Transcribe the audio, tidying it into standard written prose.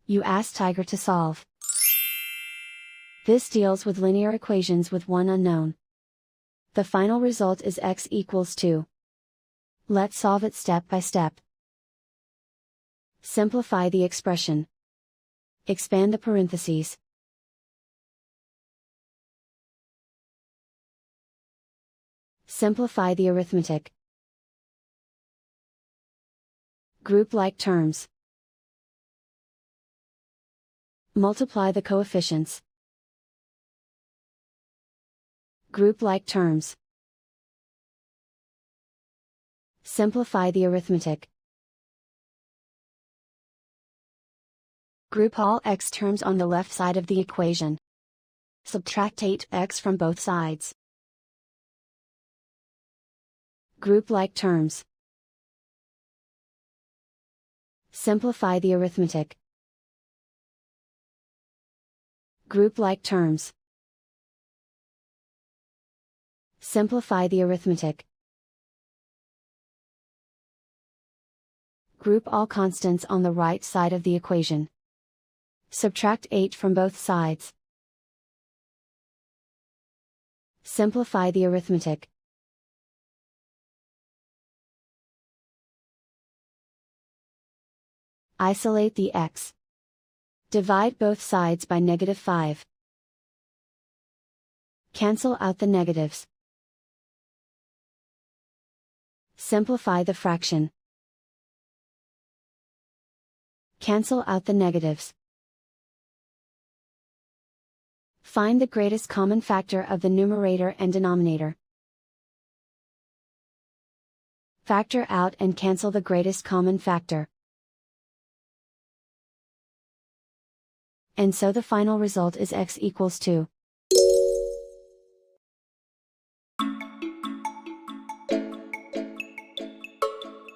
You ask Tiger to solve. This deals with linear equations with one unknown. The final result is x equals 2. Let's solve it step by step. Simplify the expression. Expand the parentheses. Simplify the arithmetic. Group like terms. Multiply the coefficients. Group like terms. Simplify the arithmetic. Group all x terms on the left side of the equation. Subtract 8x from both sides. Group like terms. Simplify the arithmetic. Group like terms. Simplify the arithmetic. Group all constants on the right side of the equation. Subtract 8 from both sides. Simplify the arithmetic. Isolate the x. Divide both sides by -5. Cancel out the negatives. Simplify the fraction. Cancel out the negatives. Find the greatest common factor of the numerator and denominator. Factor out and cancel the greatest common factor. And so the final result is x equals 2.